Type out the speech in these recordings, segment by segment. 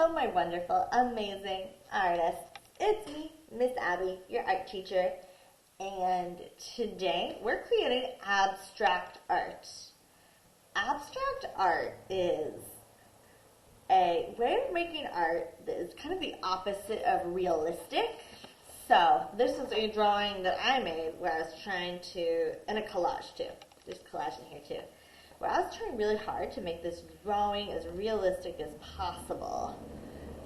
Hello, my wonderful, amazing artists. It's me, Miss Abby, your art teacher, and today we're creating abstract art. Abstract art is a way of making art that is kind of the opposite of realistic. So this is a drawing that I made where I was trying to, and a collage too, there's collage in here too, where I was trying really hard to make this drawing as realistic as possible.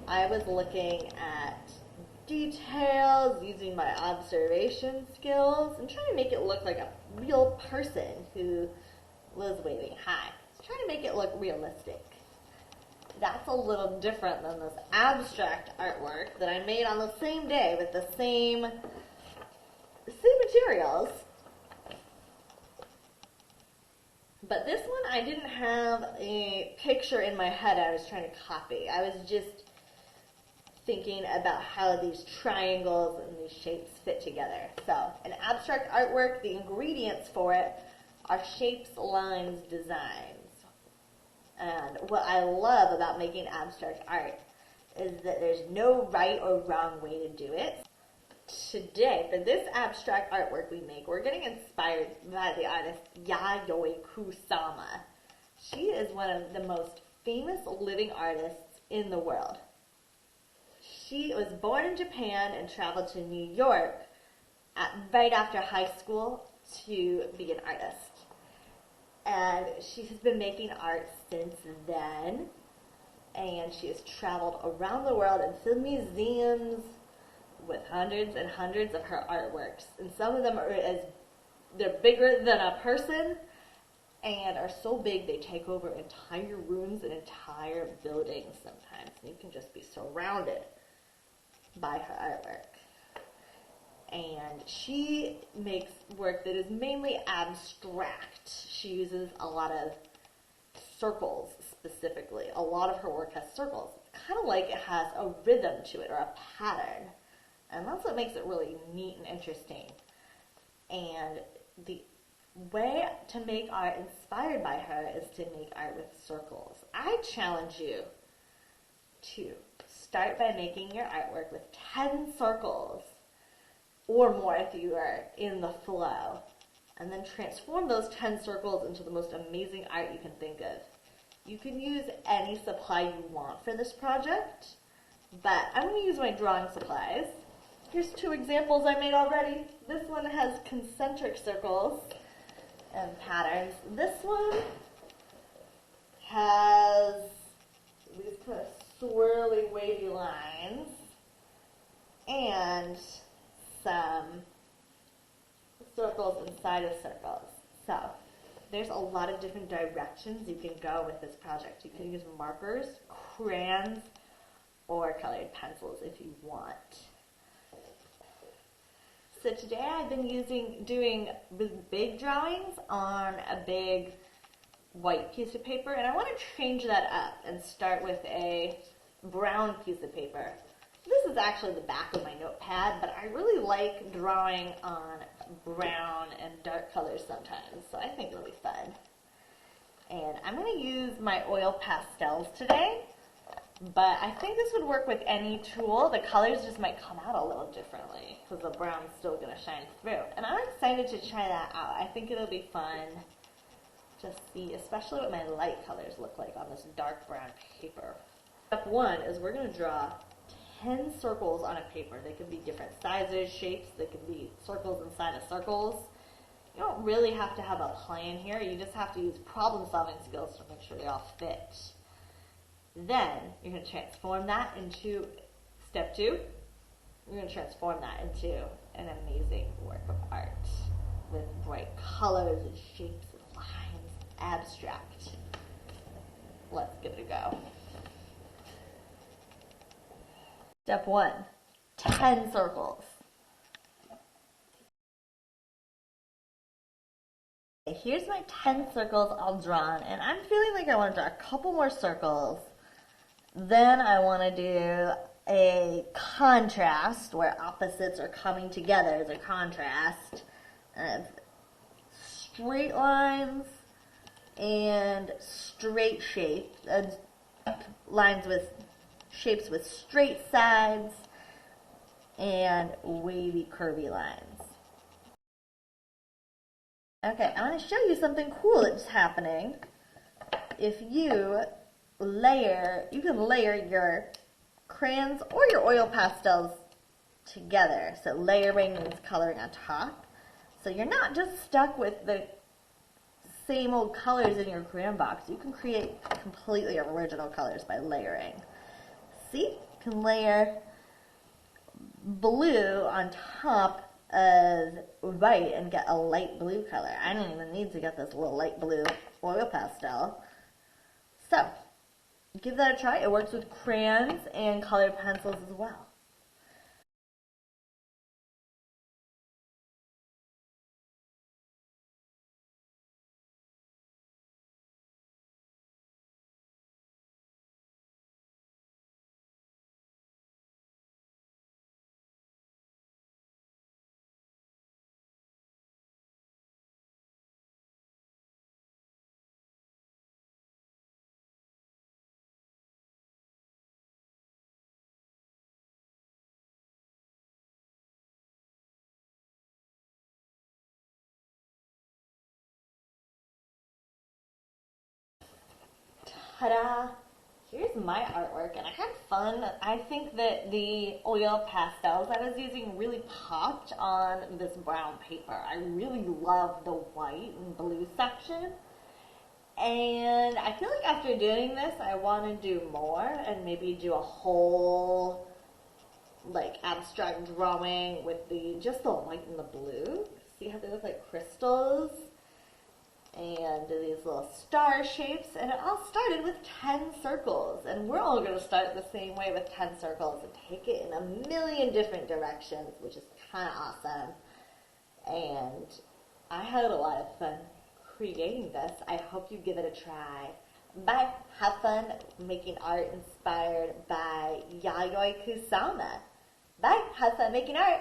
I was looking at details, using my observation skills, and trying to make it look like a real person who was waving hi. I was trying to make it look realistic. That's a little different than this abstract artwork that I made on the same day with the same materials. But this one, I didn't have a picture in my head I was trying to copy. I was just thinking about how these triangles and these shapes fit together. So, an abstract artwork, the ingredients for it are shapes, lines, designs. And what I love about making abstract art is that there's no right or wrong way to do it. Today, for this abstract artwork we make, we're getting inspired by the artist Yayoi Kusama. She is one of the most famous living artists in the world. She was born in Japan and traveled to New York right after high school to be an artist. And she has been making art since then, and she has traveled around the world and filled museums with hundreds and hundreds of her artworks, and some of them they're bigger than a person and are so big they take over entire rooms and entire buildings sometimes, and you can just be surrounded by her artwork. And she makes work that is mainly abstract. She uses a lot of circles specifically. A lot of her work has circles. It's kind of like it has a rhythm to it or a pattern. And that's what makes it really neat and interesting. And the way to make art inspired by her is to make art with circles. I challenge you to start by making your artwork with 10 circles or more if you are in the flow. And then transform those 10 circles into the most amazing art you can think of. You can use any supply you want for this project, but I'm going to use my drawing supplies. Here's 2 examples I made already. This one has concentric circles and patterns. This one has these kind of swirly, wavy lines and some circles inside of circles. So there's a lot of different directions you can go with this project. You can use markers, crayons, or colored pencils if you want. So today I've been doing big drawings on a big white piece of paper, and I want to change that up and start with a brown piece of paper. This is actually the back of my notepad, but I really like drawing on brown and dark colors sometimes, so I think it'll be fun. And I'm going to use my oil pastels today, but I think this would work with any tool. The colors just might come out a little differently because the brown's still going to shine through. And I'm excited to try that out. I think it'll be fun to see, especially what my light colors look like on this dark brown paper. Step 1 is we're going to draw 10 circles on a paper. They can be different sizes, shapes. They can be circles inside of circles. You don't really have to have a plan here. You just have to use problem-solving skills to make sure they all fit. Then you're going to transform that into step 2. You're going to transform that into an amazing work of art with bright colors and shapes and lines, abstract. Let's give it a go. Step 1, 10 circles. Here's my 10 circles all drawn, and I'm feeling like I want to draw a couple more circles. Then I want to do a contrast where opposites are coming together as a contrast. Straight lines and straight shape, lines with shapes with straight sides and wavy, curvy lines. Okay, I want to show you something cool that's happening. If you can layer your crayons or your oil pastels together. So layering means coloring on top. So you're not just stuck with the same old colors in your crayon box. You can create completely original colors by layering. See? You can layer blue on top of white and get a light blue color. I don't even need to get this little light blue oil pastel. So, give that a try. It works with crayons and colored pencils as well. Ta-da! Here's my artwork, and I had fun. I think that the oil pastels I was using really popped on this brown paper. I really love the white and blue section. And I feel like after doing this, I want to do more and maybe do a whole like abstract drawing with just the white and the blue. See how they look like crystals? And these little star shapes, and it all started with 10 circles, and we're all going to start the same way with 10 circles and take it in a million different directions, which is kind of awesome. And I had a lot of fun creating this. I hope you give it a try. Bye. Have fun making art inspired by Yayoi Kusama. Bye. Have fun making art.